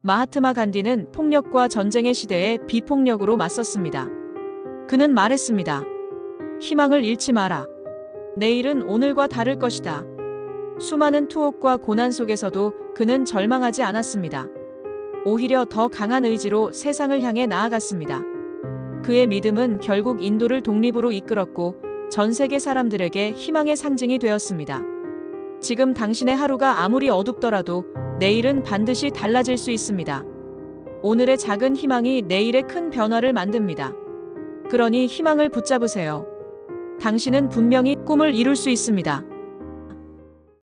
마하트마 간디는 폭력과 전쟁의 시대에 비폭력으로 맞섰습니다. 그는 말했습니다. 희망을 잃지 마라. 내일은 오늘과 다를 것이다. 수많은 투옥과 고난 속에서도 그는 절망하지 않았습니다. 오히려 더 강한 의지로 세상을 향해 나아갔습니다. 그의 믿음은 결국 인도를 독립으로 이끌었고 전 세계 사람들에게 희망의 상징이 되었습니다. 지금 당신의 하루가 아무리 어둡더라도 내일은 반드시 달라질 수 있습니다. 오늘의 작은 희망이 내일의 큰 변화를 만듭니다. 그러니 희망을 붙잡으세요. 당신은 분명히 꿈을 이룰 수 있습니다.